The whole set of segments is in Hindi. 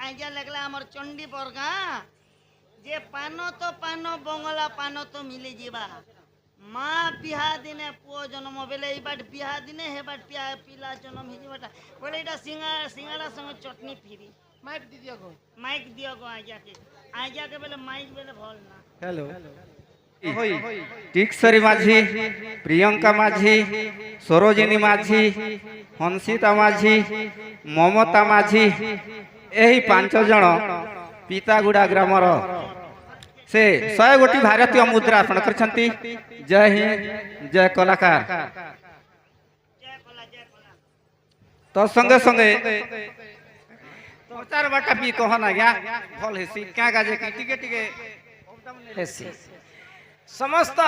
आज्ञा लगला हमर चंडी बरगा जे पान तो पान बंगला पान तो मिली जीवा माँ बिहा दिने पुओ जन्म बेले ई बाट बिहा दिने हे बाट पिला जन्म हि जीवाटा बोले एटा सिंगाड़ा संग चटनी फिरी माइक दियो गो आज्ञा के बेले माइक बेले भल ना हेलो टिक्सरी माझी प्रियंका माझी सरोजिनी माझी हंसिता माझी ममता माझी यही 5 जन पितागुड़ा ग्रामर से 100 गोटी भारतीय मुद्रा अर्पण करछंती। जय हिंद जय कलाकार। तो संगे संगे प्रचार बाटा भी कहना गया भल हेसी क्या गाजे की टिके टिके हेसी समस्त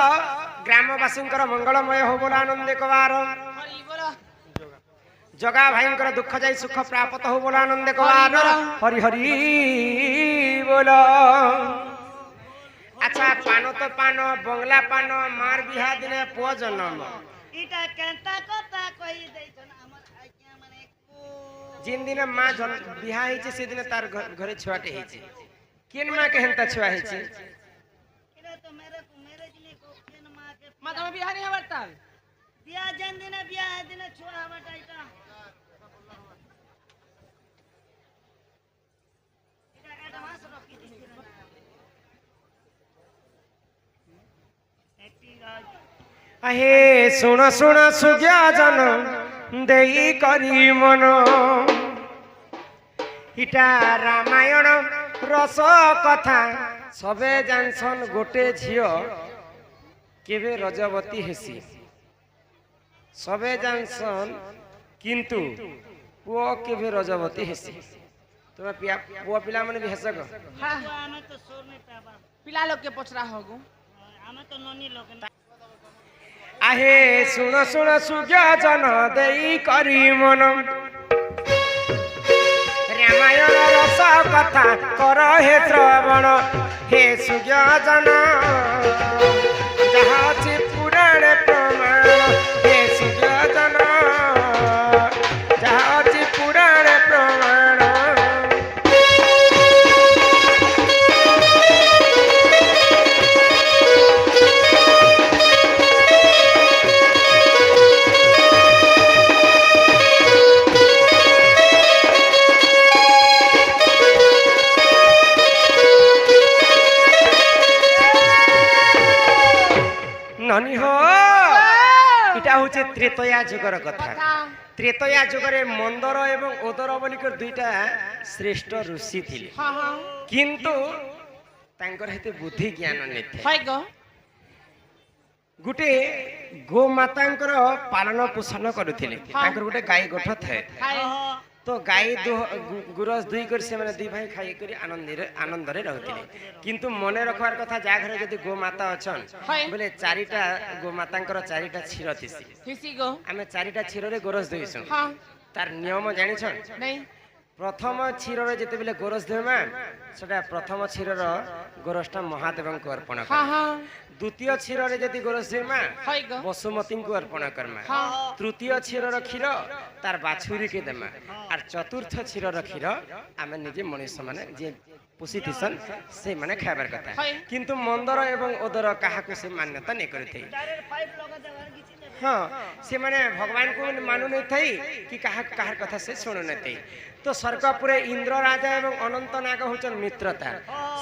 ग्रामवासी मंगलमय हो बोला आनंद कबार जगा भाई दुख जाई सुख प्राप्त हो बोला आनंद कबार हरि हरि बोलो। अच्छा पान तो पान बंगला पान मार बिहा दिने पुओ जन्म इटा केंता कथा कहि दैछन हमर आज्ञा माने को जिन दिन माँ बिहा हेछि से दिन तार घरे छुआटे हेछि केन माँ के हेंता छुआ हेछि इटा तो मेरे जिने को केन माँ के माँ तो बिहा नहीं हवता बिया जन दिने बिया दिने छुआ हवटा इटा एडवांस रखी दी अहे सुन सुन सुज्ञा जन देई करी मन इटा रामायण रस कथा सबे जानसन गोटे झियो केबे रजवती हेसी सबे जानसन किंतु पुओ केबे रजवती हेसी तुम पुओ पिला मन भी हेसक हां हमें तो सोर नहीं पाबा पिला लोग के पछरा होगु हमें तो ननी लोग आहे सुन सुन सुज्ञा जन देई करी मन रामायण रस कथा कर हे श्रवण हे सुज्ञा जन जहाँ अछि पुराण प्रमाण हे सुज्ञा जन जहाँ अछि पुराण प्रमाण ननी हो इटा होचे त्रेतया जुगर कथा त्रेतया जुगरे मंदर एवं ओदर बोलिकर दुईटा श्रेष्ठ ऋषि थिले हां हां किंतु तांकर हेते बुद्धि ज्ञान नै हाय गो गुटे गोमातांकर पालन पोषण करुथिले तांकर गुटे गाय गोठ थाए हाय तो गाय गुरस दुई कर से माने दुई भाई खाई करी आनंद रे रहथिले किंतु मने रखवार कथा जा घरे जदी गोमाता अछन बोले चारिटा गोमातांकर चारिटा क्षीर थिसी हिसी गो आमे चारिटा क्षीर रे गोरस देइसु हां तार नियम जानि छन नहीं प्रथम क्षीर रे जते बेले गोरस देमा सेटा प्रथम क्षीर रो गोरसटा महादेव को अर्पण कर हां हां द्वितीय क्षीर रे जति गोरस देमा हाय गो वसुमती को अर्पण करमा हां तृतीय क्षीर रो क्षीर तार बाछुरी के देमा और चतुर्थ क्षीर रो क्षीर आमे निजे मनुष्य माने जे पुसितिसन से माने खाबर कथा किंतु मंदर एवं ओदर काहा को से मान्यता नै करथि डायरेक्ट 5 लगा देवार किछि हाँ से माने भगवान को मानु नहीं थई कि कहार कथा से सुनु नहीं थई तो स्वर्गपुरे इंद्र राजा एवं अनंत नाग होचन मित्रता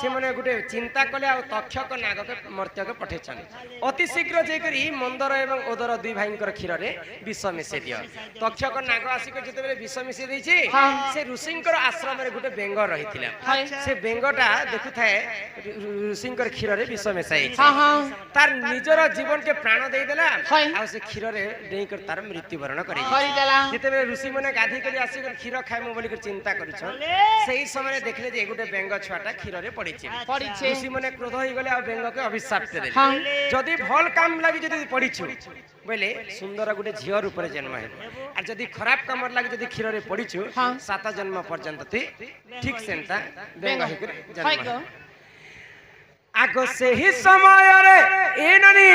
से माने गुटे चिंता कले आ तक्षक नाग के मर्त्य के पठेछन अति शीघ्र जे करी मंदर एवं ओदर दुई भाईंकर क्षीर रे विष मिसे दियो तक्षक नाग आसी के जते बेले विष मिसे दैछि से ऋषिंकर आश्रम रे गुटे बेंग रहिथिला से बेंगटा देखु थाए ऋषिंकर क्षीर रे विष मिसाई हां हां तार निजर जीवन के प्राण दे देला आ से क्षीर रे डेई कर तार मृत्यु वरण करी देला जते बेले ऋषि मने गाधी करी आसी कर क्षीर खाय मो बोली चिंता करिछन सही समय देखले जे गुटे बेंग छुआटा क्षीर रे पड़िछि ऋषि मने क्रोध होई गले आ बेंग के अभिशाप देले जदी भल काम लागि जदी पड़िछु बोले सुंदर गुटे झियो रूप रे जन्म हे आ जदी खराब काम लागि जदी क्षीर रे पड़िछु 7 जन्म पर्यंत ठीक सेंता बेंग हे कर जन्म आगो से ही समय रे ए ननी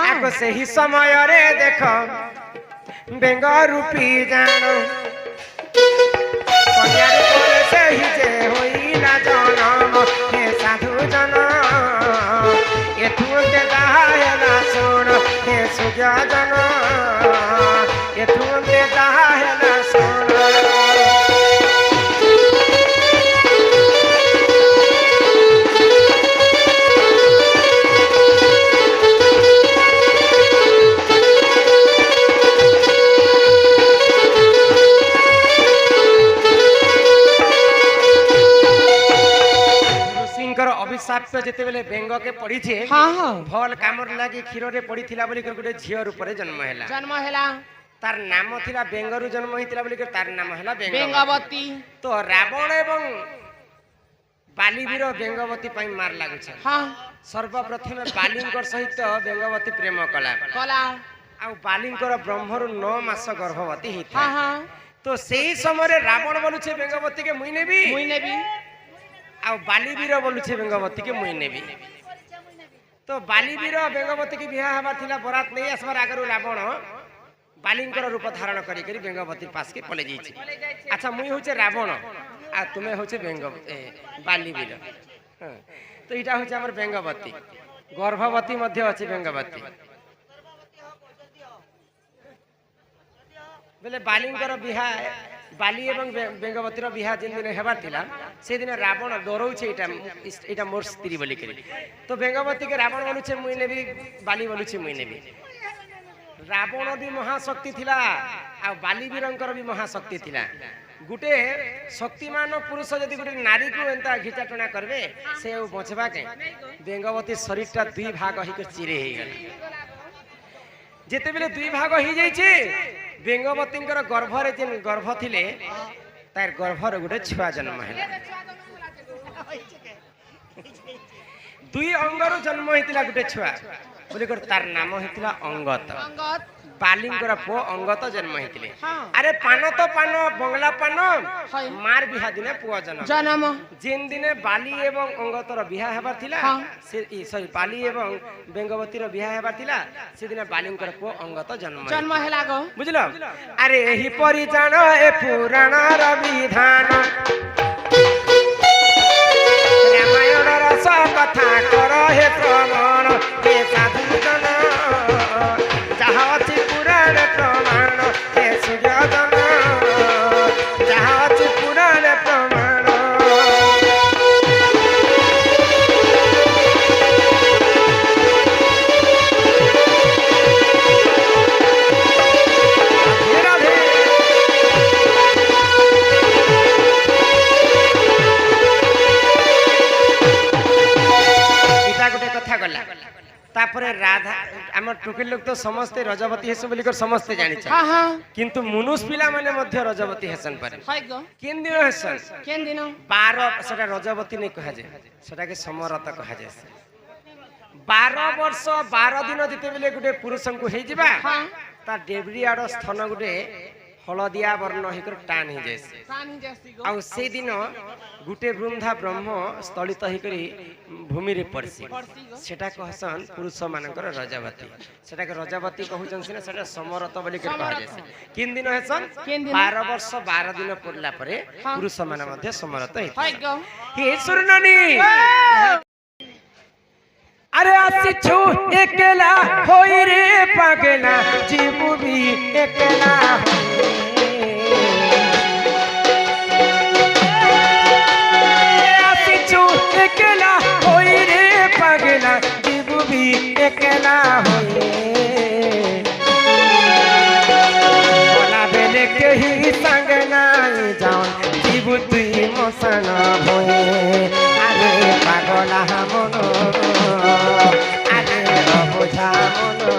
आगो से ही समय रे देखो बेंग रूपी जानो कन्या रे से ही जे हो ଅଭିଶାପ ଯେତେବେଳେ ବେଙ୍ଗକେ ପଡ଼ିଛେ हाँ हाँ ଭଲ କାମର ଲାଗି କ୍ଷୀରରେ ପଡ଼ିଥିଲା ବୋଲି ଗୋଟେ ଝିଅ ରୂପରେ ଜନ୍ମ ହେଲା जन्म हेला ତାର ନାମ ଥିଲା ବେଙ୍ଗରୁ ଜନ୍ମ ହେଇଥିଲା ବୋଲି ତାର ନାମ ହେଲା ବେଙ୍ଗବତୀ बेंगावती ତ ରାବଣ ଏବଂ ବାଲିବୀର ବେଙ୍ଗବତୀ ପାଇଁ ମାର ଲାଗୁଛି हाँ ସର୍ବପ୍ରଥମେ ବାଲିଙ୍କର ସହିତ ବେଙ୍ଗବତୀ ପ୍ରେମ କଲା कला ଆଉ ବାଲିଙ୍କର ବ୍ରହ୍ମରୁ 9 ମାସ ଗର୍ଭବତୀ हाँ ହେଇଥିଲା हाँ ତ ସେଇ ସମୟରେ ରାବଣ ବୋଲୁଛେ ବେଙ୍ଗବତୀକେ ମୁଇଁ ନେବି मुई ने भी ଆଉ ବାଲିବୀର ବୋଲୁଛେ ବେଙ୍ଗବତୀକେ ମୁଇଁ ନେବି ତ ବାଲିବୀର ବେଙ୍ଗବତୀକେ ବିହା ହେବାର ଥିଲା ବରାତ ନେଇ ଆସିବାର ଆଗରୁ ରାବଣ ବାଲିଙ୍କର ରୂପ ଧାରଣ କରିକରି ବେଙ୍ଗବତୀ ପାସକେ ପଳେଇ ଯାଇଛି ଆଚ୍ଛା ମୁଇଁ ହଉଛେ ରାବଣ ଆଉ ତୁମେ ହଉଛେ ବାଲିବୀର ତ ଏଇଟା ହଉଛି ଆମର ବେଙ୍ଗବତୀ ଗର୍ଭବତୀ ମଧ୍ୟ ଅଛି ବେଙ୍ଗବତୀ ବେଲେ ବାଲିଙ୍କର ବିହା ବାଲି ଏବଂ ବେଙ୍ଗବତୀର ବିହା ଯେନ୍ ଦିନ ହେବାର ଥିଲା ସେଦିନ ରାବଣ ଡରଉଛେ ଏଇଟା ମୋର ସ୍ତ୍ରୀ ବୋଲିକରି ତ ବେଙ୍ଗବତୀକେ ରାବଣ ବୋଲୁଛେ ମୁଇଁ ନେବି ବାଲି ବୋଲୁଛେ ମୁଇଁ ନେବି ରାବଣ ବି ମହାଶକ୍ତି ଥିଲା ଆଉ ବାଲିବୀରଙ୍କର ବି ମହାଶକ୍ତି ଥିଲା ଗୋଟେ ଶକ୍ତିମାନ ପୁରୁଷ ଯଦି ଗୋଟେ ନାରୀକୁ ଏନ୍ତା ଘିଚାଟଣା କରିବେ ସେ ଆଉ ବଞ୍ଚବା କେ ବେଙ୍ଗବତୀ ଶରୀରଟା ଦୁଇ ଭାଗ ହେଇକି ଚିରେ ହେଇଗଲା ଯେତେବେଳେ ଦୁଇ ଭାଗ ହେଇଯାଇଛି ବେଙ୍ଗବତୀଙ୍କର ଗର୍ଭରେ ଯେନ୍ ଗର୍ଭ ଥିଲେ ତାର ଗର୍ଭରେ ଗୋଟେ ଛୁଆ ଜନ୍ମ ହେଲା ଦୁଇ ଅଙ୍ଗରୁ ଜନ୍ମ ହେଇଥିଲା ଗୋଟେ ଛୁଆ ବୋଲି ତାର ନାମ ହେଇଥିଲା ଅଙ୍ଗତ अंगत ବାଲିଙ୍କର ପୁଅ ଅଙ୍ଗତ ଜନ୍ମ ହେଇଥିଲେ हाँ ଆରେ ପାନ ତ ପାନ ବଙ୍ଗଲା ପାନ ହାय। ମାର ବିହା ଦିନେ ପୁଅ ଜନ୍ମ जन्म ଯେନ୍ ଦିନେ ବାଲି ଏବଂ ଅଙ୍ଗତର ବିହା ହେବାର ଥିଲା ହଁ। ସରି ବାଲି ଏବଂ ବେଙ୍ଗବତୀର ବିହା ହେବାର ଥିଲା ସେଦିନ ବାଲିଙ୍କର ପୁଅ ଅଙ୍ଗତ ଜନ୍ମ जन्म हेला गो ବୁଝିଲ ଆରେ ଏହିପରି ଜାଣ ଏ ପୁରାଣର ବିଧାନ ରାମାୟଣର କଥା କର ହେ ପ୍ରମାଣ ହେ ସାଧୁଜନ ଯାହା ଅଛି ପୁରାଣ ପ୍ରମାଣ ହେ ସୂର୍ଯ୍ୟଜନ ଯାହା ଅଛି ପୁରାଣ ପ୍ରମାଣ ରାଧେ ପିତା ଗୋଟେ କଥା ଗଲା ତାପରେ ରାଧା ଆମର ଟୁକେଲ ଲୋକ ତ ସମସ୍ତେ ରଜବତୀ ହେସୁ ବୋଲି ସମସ୍ତେ ଜାଣିଛ हाँ हाँ କିନ୍ତୁ ମନୁଷ ପିଲାମାନେ ମଧ୍ୟ ରଜବତୀ ହେସନ୍ ପାରେ हाय गो କେନ୍ ଦିନ ହେସନ୍ केन दिन 12 ସେଟା ରଜବତୀ ନେଇ କୁହାଯାଏ ସେଟାକେ ସମରତ କୁହାଯାଏ 12 ବର୍ଷ 12 ଦିନ ଯେତେବେଳେ ଗୋଟେ ପୁରୁଷଙ୍କୁ ହେଇଯିବା हाँ ତା ଡେବରି ଆଡ ସ୍ଥନ ଗୋଟେ ହଳଦିଆ ବର୍ଣ୍ଣ ହେଇକରି ଟାଣ ହେଇଯାଏ पानी जैसी गो ଆଉ ସେଇ ଦିନ ଗୋଟେ ବୃନ୍ଧା ବ୍ରହ୍ମ ସ୍ଥଳିତ ହେଇକରି ଭୂମିରେ ପଡିସି ସେଟା କହସନ୍ ପୁରୁଷ ମାନଙ୍କର ରଜବତୀ ସେଟାକେ ରଜବତୀ କହୁଛନ୍ ସିନା ସେଟା ସମରତ ବୋଲି କୁହାଯାଏ କିନ୍ ଦିନ ହେସନ୍ କେନ୍ ଦିନ? 12 ବର୍ଷ 12 ଦିନ ପଡିଲା ପରେ ହଁ। ପୁରୁଷ ମାନେ ମଧ୍ୟ ସମରତ ହେଇଥାଏ हाय गो हे सुरननी अरे आसिछु एकला होई रे पागला जीवु भी एकला आसिछु एकला होई रे पागला जीवु भी एकला होई बोला बेले केही संग नाई जाऊन जीवु तुई मोसन होए आरे पागला मनो आरे बुझा मनो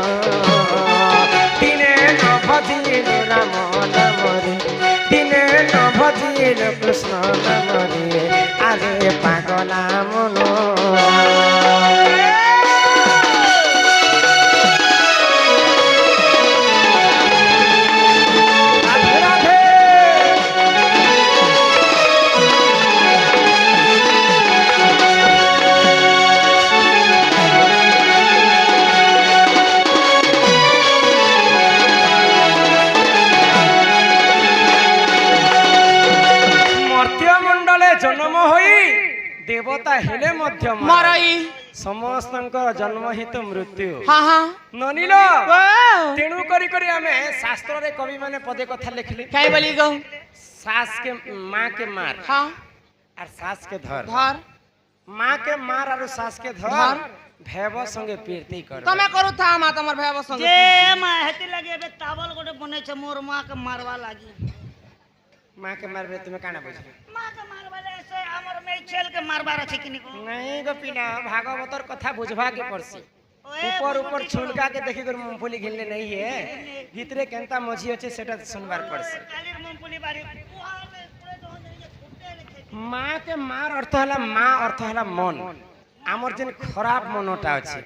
दिने न भजिल राम नामरे दिने न भजिल कृष्ण नामरे आरे पागला मनो राधे राधे ମର୍ତ୍ତ୍ୟମଣ୍ଡଳେ ଜନ୍ମ ହୋଇ ଦେବତା ହେଲେ ମଧ୍ୟ मरई ସମସ୍ତଙ୍କର ଜନ୍ମ ହିଁ ତ ମୃତ୍ୟୁ हाँ हाँ ନନିଲ ओ ତେଣୁ କରି କରି ଆମେ ଶାସ୍ତ୍ରରେ କବି ମାନେ ପଦେ କଥା ଲେଖିଲେ काय बोली गो सास के माँ के मार हाँ और सास के धर धर माँ के मार और सास के धर। धर भैव संगे प्रीति कर तमे करू था मा तमर भाई संग जे मा हेती लगे एबे तावल गोटे बने छे मोर मां के मारवा लागी माँ के मार तुम्हें काना बुझे मां के मारवा ले से हमर में छेल के মারবার আছে কিনি কো নাই গো পিলা ভাগবতর কথা বুঝবা के पड़सी ओए ऊपर ऊपर भगवती छुलका के देखी कर मूंगफली घिलने नहीं है भीतरे केंता मझी আছে সেটা শুনবার পড়ছে कालीर मूंगफली बारी कुहाले पुरे तो जाइए फुटे लिखे মা কে মার অর্থ হলা মা অর্থ হলা মন আমার যেন খারাপ মনটা আছে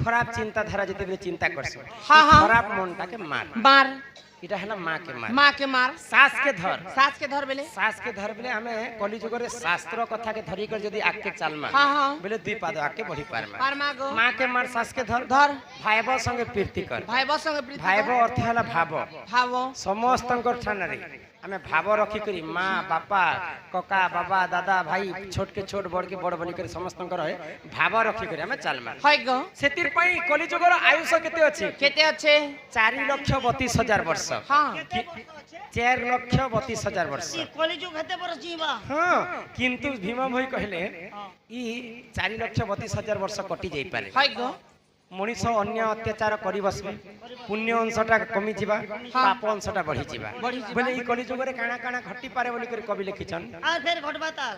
খারাপ চিন্তাধারা যেতে চিন্তা করছে হ্যাঁ, হ্যাঁ। খারাপ মনটাকে মার मार এটা হলা মা কে মার माँ के मार सास के धर सास के धर बेले सास के धर बेले हमें कली जुगर शास्त्र कथा के धरी कर यदि आके चाल मार हाँ हाँ बेले दुई पाद आके बढ़ी पार मार पार मागो माँ के मार सास के धर धर भाईब संगे प्रीति कर भाई बस संगे प्रीति भाईब अर्थ हला भाव भावो समस्त ठाना रे आमे भाव रखी करी माँ बापा कका बाबा दादा भाई छोट के छोट बड़ के बड़ बनी कर समस्त भाव रखी करी आमे चाल मार হয় গো सेतिर पई कली जुगर आयुष केते अछि কেতে আছে 4,32,000 वर्ष হ্যাঁ 4,32,000 वर्ष ई कलिजुग हेते पर जीवा हाँ किंतु भीम भाई कहले ई 4,32,000 वर्ष कटि जाई पारे হয় গো मनीष अन्य अत्याचार करी बसबे पुण्य अंशटा कमी जिबा पाप अंशटा बढ़ी जिबा बोले ई कलि जुगरे काना काना घटी पारे बोली कर कवि लिखिछन आ फिर घटबा ताल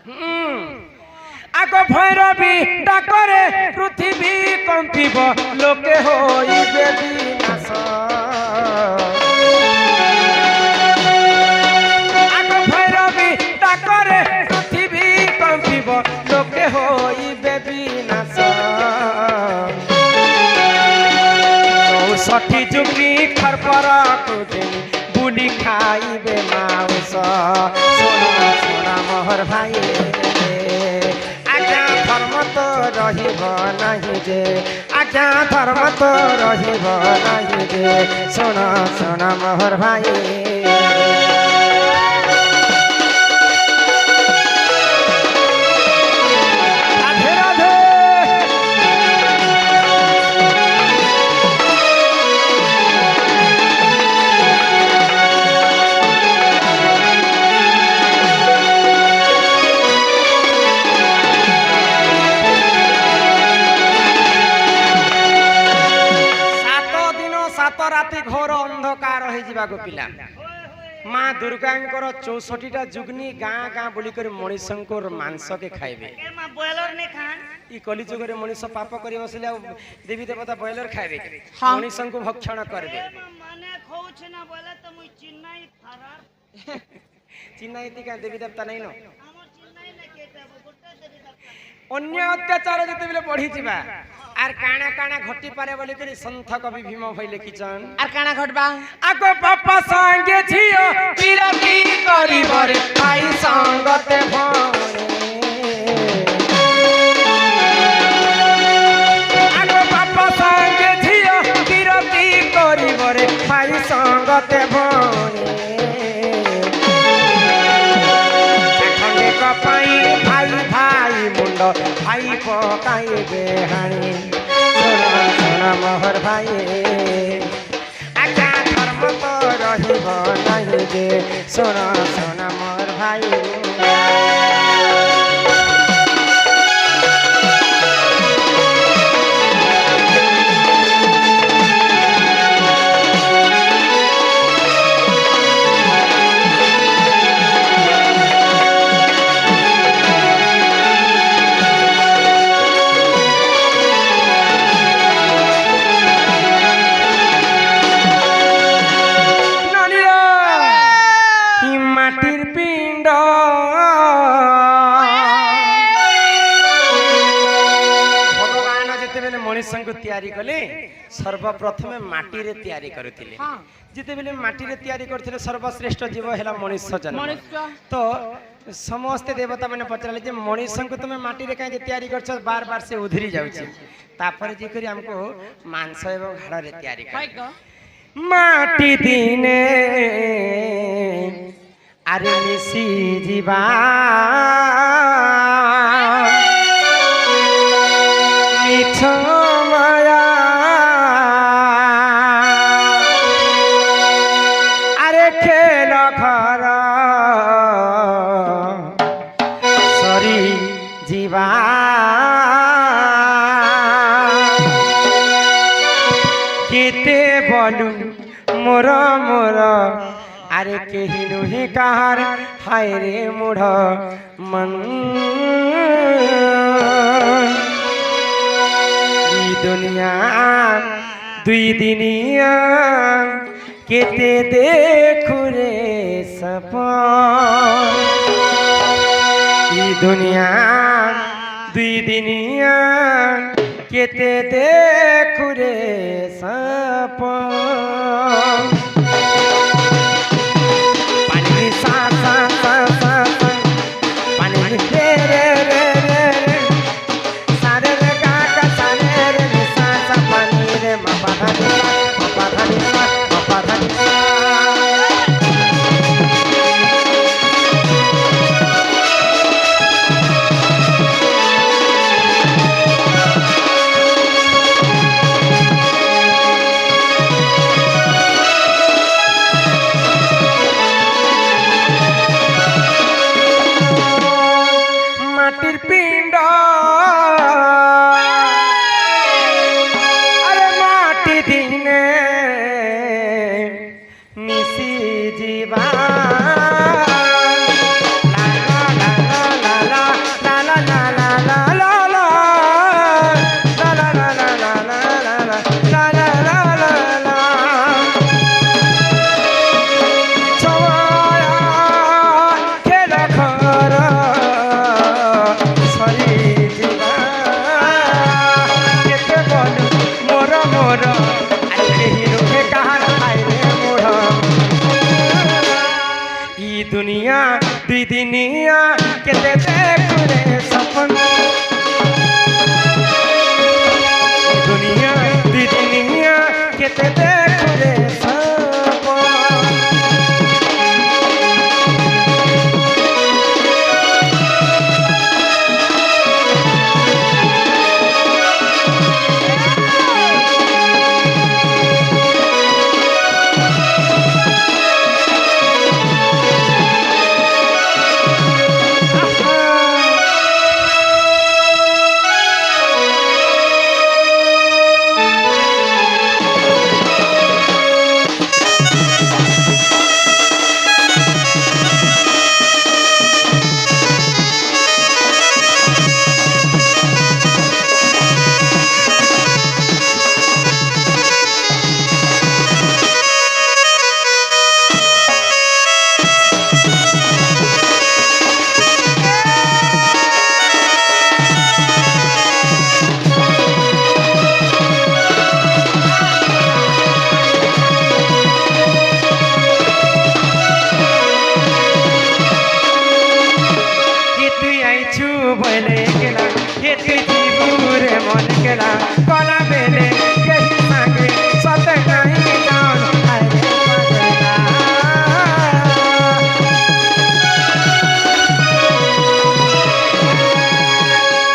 आगो भैरवी डाकरे पृथ्वी कंपिब लोके होइबे विनाश आगो भैरवी डाकरे पृथ्वी कंपिब लोके होइबे विनाश ষাঠি যুগি খরপরা কুদিন বুলি খাইবে মাউস সোনা সোনা মোহর ভাই আজ্ঞা ধর্ম তো রহিব নাহি যে আজ্ঞা ধর্ম তো রহিব নাহি যে সোনা সোনা মোহর ভাই রাধে রাধে राति घोर अंधकार हो जावा पिला माँ दुर्गा 64टा जुगनी गाँ गाँ बोली कर मनीषंकर मांस के खाइबे ए मा बॉयलर ने खान ई कली जुगरे मनीष पाप करी बसले देवी देवता बॉयलर खाइबे हाँ। मनीषंको भक्षण करबे ए मा माने खौछ ना बोले त मुई चिन्नाई फरार चिन्ना इति का देवी देवता नहीं नो हमर चिन्नाई ने केटा गोटे देवी दत्ता अन्य अत्याचार जते बेले बढ़ी जिबा आर काना काना घटी पारे बोली करी संत कवि भीम भाई लिखिछन আর কানা ঘটবা आगो पापा संगे झियो विरती करिबरे भाई संगते भणे आगो पापा संगे झियो विरती करिबरे भाई संगते भणे खंडे कपाई भाई भाई मुंड भाई पकाइबे हाणी सोना सोना मोहर भाई आज्ञा धर्म तो रहिब नहीं जे सोना सोना मोहर भाई माटिर पिंड भगवान जिते मनीष को तैयारी कले सर्वप्रथम माटी रे तैयारी करथिले जिते बेले माटी रे तैयारी करथिले सर्वश्रेष्ठ जीव हैला मनुष्य जन्म मनुष्य तो समस्त देवता मैंने पचारे जे मनीष को तुम माटी रे कहीं तैयारी कर बार बार से उधरी जाउची तापर जे करी हमको मांस एवं हाड़ रे तैयारी হয় कर গো माटी दिने अरे मिसी जीवा मिठ माया अरे खेल घर सरी जीवा केते बोलू मोर मोर अरे कही नुही कहार हाय रे मूढ़ मन ई दुनिया दुई दिनिया केते देखु रे सपन ई दुनिया दुई दिनिया केते देखु रे सपन पानी सा सा सा सा सा पानी रे रे रे रे रे सारे रे गा गा सारे रे नि सा सा पानी रे मा पा धा नि मा पा धा नि मा पा धा नि মাটির পিণ্ড আরে মাটি দিনে মিশি যাবা दुनिया दुई दिनिया केते देखु रे सपन दुनिया दुई दिनिया केते देखु रे सपन বলে গেলা হেতে জীবুরে মন গেলা কলা বেলে কেহি মাগে সতে নাই গান আরে পাগলা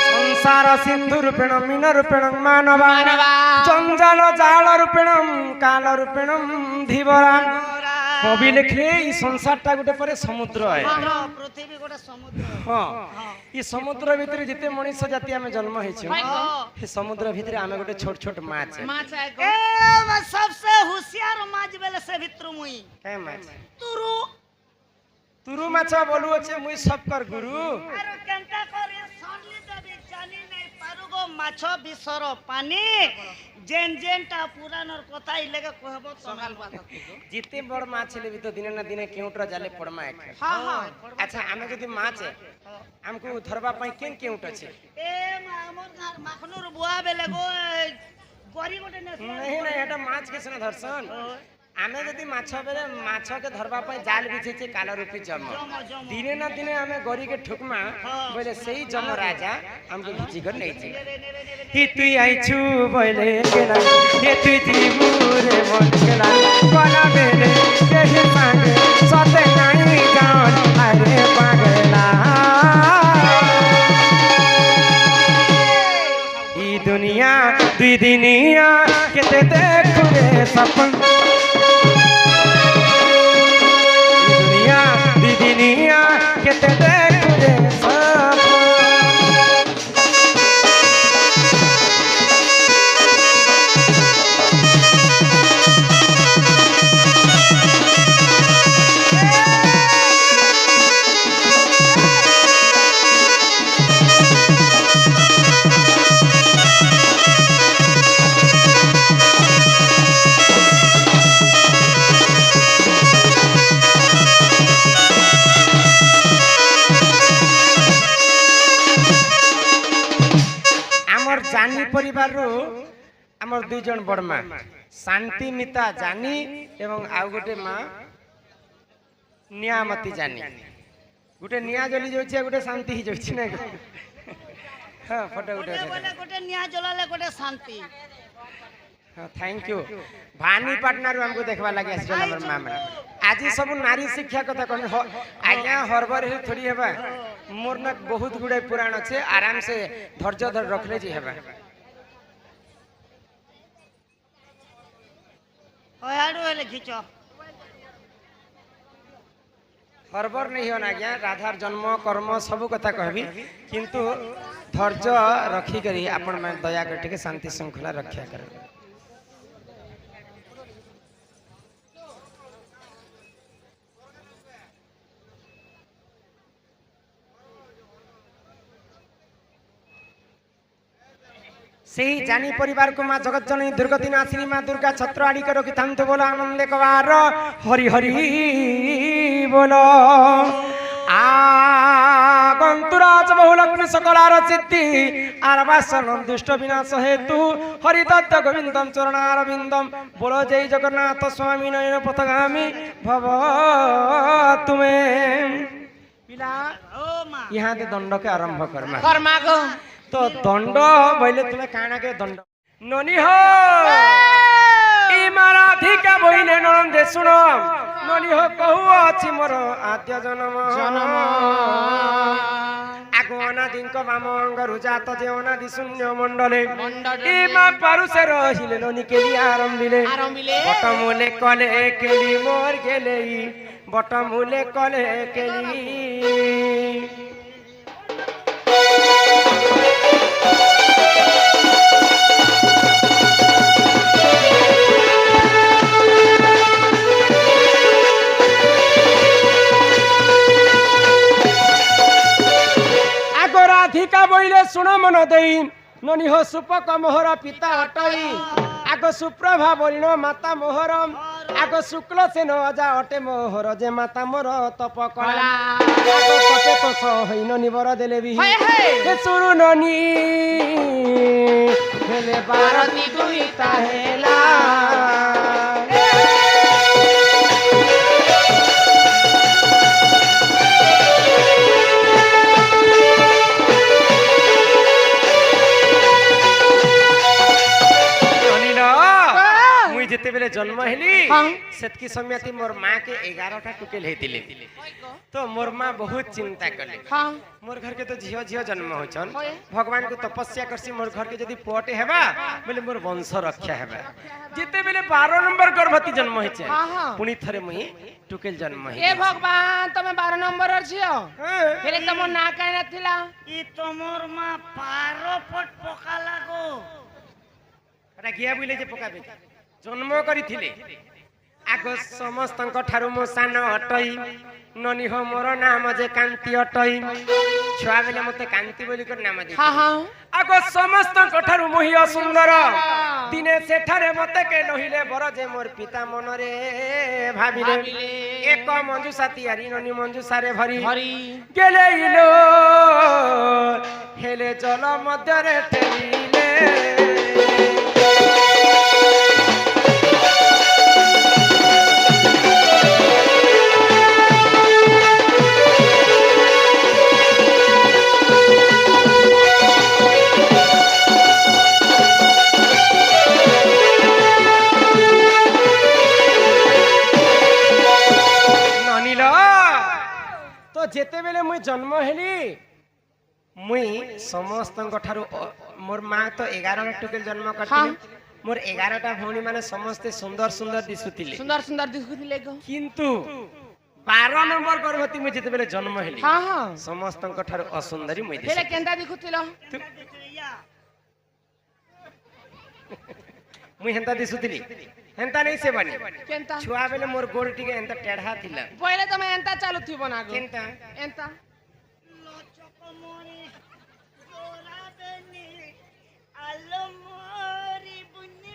সংসার সিন্ধু রূপেণ মীন রূপেণ মানবা জঞ্জাল জাল রূপেণ কাল রূপেণ ধীবরা কবি লিখলে এই সংসারটা গোটে পরে সমুদ্র হয় পৃথিবী গোটে সমুদ্র হ্যাঁ এই সমুদ্র ভিতরে যেতে মনুষ্য জাতি আমি জন্ম হয়েছি এই সমুদ্র ভিতরে আমি গোটে ছোট ছোট মাছ এ सबसे होशियार माछ बेले से भितर मुई কে মাছ तुरु তুরু মাছ বলু আছে মুই সবকর গুরু আরে কেনটা করে সনলি দেবি জানি নাই পারুগো মাছ বিসর পানি জেন জেনটা পুরানোর কথা ইলেগে কহবো সকাল বাতা যেতে বড় মাছ ছেলে ভিতর দিনে না দিনে কেউটরা জালে পড়মা এক হ্যাঁ হ্যাঁ আচ্ছা আমি যদি মাছ আমকু ধরবা পাই কেন কেউট আছে এ আমার ঘর মাখনুর বুয়া বেলে গো গরি গোটে নে नहीं नहीं এটা মাছ কেসে না ধরছন আমি যদি মাছ বেলে মাছকে ধরবা পাই জাল বিছেছে কালো রূপী জম দিনে না দিনে আমি গরিকে ঠুকমা বলে সেই জম রাজা আমকে ঘিচি করে নেইছে কি তুই আইছু বলে গেলা হে তুই জীবুরে মন গেলা কলা বেলে কেহে সাঙ্গে সতে নাই গান আরে পাগলা ई दुनिया दुई दिनिया केते देखु रे सपन ई दुनिया दुई दिनिया केते देखु रे सपन जानी परिवार रो हमर दुई जन बड़मा शांति मिता जानी एवं आउ गोटे माँ नियामती जानी गोटे निया जली जाउछि गोटे शांति ही जाउछि ना हां फोटो गोटे गोटे निया जलाले गोटे शांति हां थैंक यू भानी पार्टनर हमको देखबा लागि आसी हमर मां माने आज सब नारी शिक्षा कथा कोन आज्ञा हरबर हे थोड़ी हेबा मोर न बहुत गुडे पुराण छे आराम से धैर्य धर रखले जी हेबा ओयाडू हेले खिचो हरबर नहीं हो ना आज्ञा राधार जन्म कर्म सब कथा कहबी किंतु धैर्य रखी करी आपण में दया कर के शांति श्रृंखला रक्षा कर से जानी परिवार को माँ जगत जननी दुर्गति नाशिनी माँ दुर्गा छत्र आड़ी कर रखी बोलो आनंद कबार हरि हरि बोलो आगंतुराज बहुलक्ष्मी सकलार सिद्धि आरवासन दुष्ट विनाश हेतु हरिदत्त गोविंदम चरणारविंदम बोलो जय जगन्नाथ स्वामी नयन पथगामी भव तुम्हें पिला यहाँ दे दंड के आरंभ करमा तो दंड बोले तुम्हें काना के दंड ननी हो इमाराधिका बोइले नंदे सुनो ननी हो कहू अछि मोर आद्य जन्म आगो अनादिंक वामंग रुजात जे अनादि शून्य मंडले इमा पारुसे रहिले ननी केली आरंभिले बटमूले कले केली मोर गेले बटमूले कले केली राधिका बोइले सुन मन देई ननी हो सुपक मोहर पिता अटई आग सुप्रभा बोलिन माता मोहर आग शुक्ल से न अजा अटे मोहर जे माता मोर तप कला आग कटे तो सही ननी बर देले भी हे सुनु ननी हेले बारती दुईता हेला जिते बेले जन्म हेली सेतकी समियाती मोर माँ के 11टा टुकेल हेतिले तो मोर माँ बहुत चिंता कले मोर घर के तो झियो झियो जन्म होचन भगवान को तपस्या करसी मोर घर के जदी पुअटे हेबा बोले मोर वंश रक्षा हेबा जिते बेले 12 नंबर गर्भवती जन्म होइछे पुनी थरे मुई टुकेल जन्म हे ए भगवान तमे 12 नंबर छियो फेरे तमो ना काई नथिला ई तमोर माँ पारो पट पका लागो अरे गिया बुले जे पकाबे जन्म करिथिले आगो समस्त ठारू मो सान अटई ननी हो मोर नाम जे कांति अटई छुआ बेले मते कांति बोली कर नाम दे आगो समस्त ठारू मोहि सुंदर दिने सेठारे मते के नहिले बर जे मोर पिता मन रे भाबिले एक मंजुषा तियारी ननी मंजुषा रे भरी गेले इलो हेले जल मध्य रे ठेलिले जेते बेले मुई जन्म हेली मुई समस्त ठारू मोर माँ तो 11 टुकेल जन्म करथिले मोर 11टा भौणी माने समस्त सुंदर सुंदर दिसुतिले किंतु 12 नंबर गर्भवती मुई जेते बेले जन्म हेली समस्त ठारू असुंदरी मुई दिसुतिले केंदा दिखुतिलो मुई हेंता दिसुतिली हेंता नहीं से बनी केंता छुआ बेले मोर गोड़ टिके हेंता टेढ़ा थिला पहिले तमे एंता चालू थी बना गो केंता एंता लोचक मोरी गोरा बेनी आलो मोरी बुनी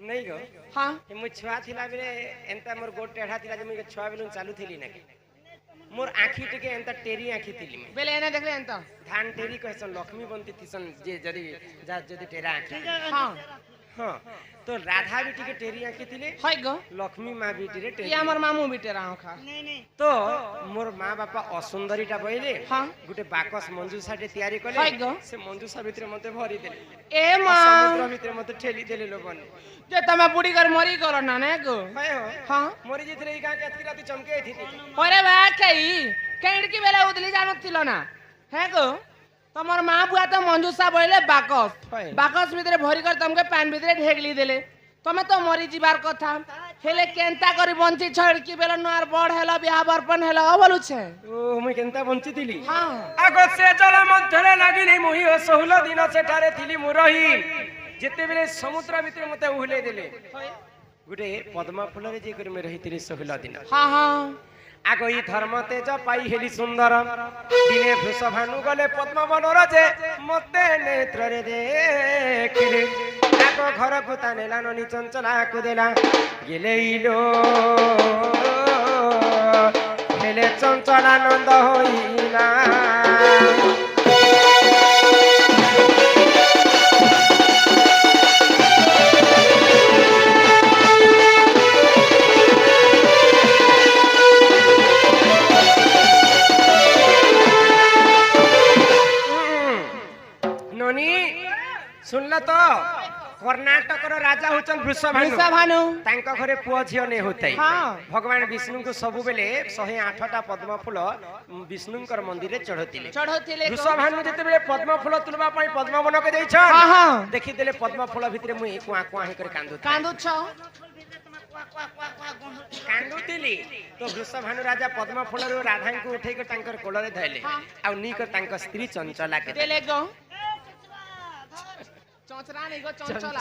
नहीं गो हां मु छुआ थिला बेले एंता मोर गोड़ टेढ़ा थिला जे मु छुआ बेले चालू थिली ना मोर आखी टिके एंता टेरी आखी थिली मैं बेले एने देखले एंत धान टेरी कहसन लक्ष्मी बनती थिसन जे जदी टेरा आखी हां हां तो राधा भी टिके टेरी आखी थिले हय गो लक्ष्मी माँ भी टिरे टेरी ये हमर मामू बिटे राव खा नहीं नहीं तो मोर माँ बापा असुंदरीटा बइले हां गुटे बाकस मंजूसाटे तयारी हाय कले गो। से मंजूसा भितरे मते भरी देले ए मां समुद्र भितरे मते ठेली देले लोगन जे तमे बुढ़ी कर मरी कर ना ने गो हाय हो हां मरी जितरे ई गां के अतकी राती चमके थी ओरे बा कई केड़की बेले उदली जानथिलो ना हे गो तमर मां बुआ तो मंजूसा बोले बाकस हाय। बाकस भितरे भरी कर तमके पान भितरे ढेगली देले तमे तो मरी जीवार कथा हेले केंता करी बंची छड़की बेले नर बड़ हेला बियाह बरपन हेला बोलु छे ओ मुई केनता बंची थिली हां आगो से जल मध्यरे लागिली मुही ओ 16 दिन सेठारे थिली मुरही जेते बेले समुद्र भितरे मते उहले देले गुटे पद्मा फूल रे जे करी में रहितिली 16 दिन हां हां आगो ई धर्म तेज पाई हेली सुंदर दिने वृषभानु गले पद्म बनर जे मते नेत्र रे देखिले आगो घर को तानेला ननी चंचला को देला गेले इलो हेले चंचलानंद होइला ननी सुनल तो कर्नाटक राजा होचन वृषभानु भानु तांका घरे पुओ झियो ने होतै हाँ। भगवान विष्णु को सब बेले 108टा पद्म फूल विष्णुकर मंदिर रे चढ़ोतिले चढ़ोतिले वृषभानु जते बेले पद्म फूल तुलबा पई पद्म वन के दैछ हां हां देखि देले पद्म फूल भितरे मुई कुआ कुआ हे कर कांदु कांदु छ कांदुतिली तो वृषभानु राजा पद्म फूल रो राधा को उठै के तांकर कोल रे धैले हाँ। आ नी कर तांकर स्त्री चंचला के देले गो चौचरा नहीं गो चौचला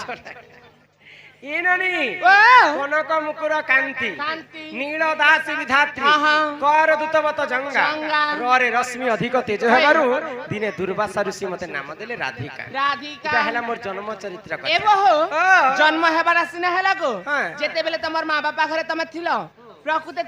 ए ननी ओ कनक मुकुर कांति कांति नील दासी विधात्री हाँ, हाँ। कर दूतवत जंगा जंगा। रे रश्मि अधिक तेज हेबारु दिने दुर्वासा ऋषि मते नाम देले राधिका राधिका इटा हेला मोर जन्म चरित्र कथा एबो हो ओ। जन्म हेबार सिना हेला गो हाँ। जेते बेले तमर मां बापा घरे तमे थिलो प्रकृति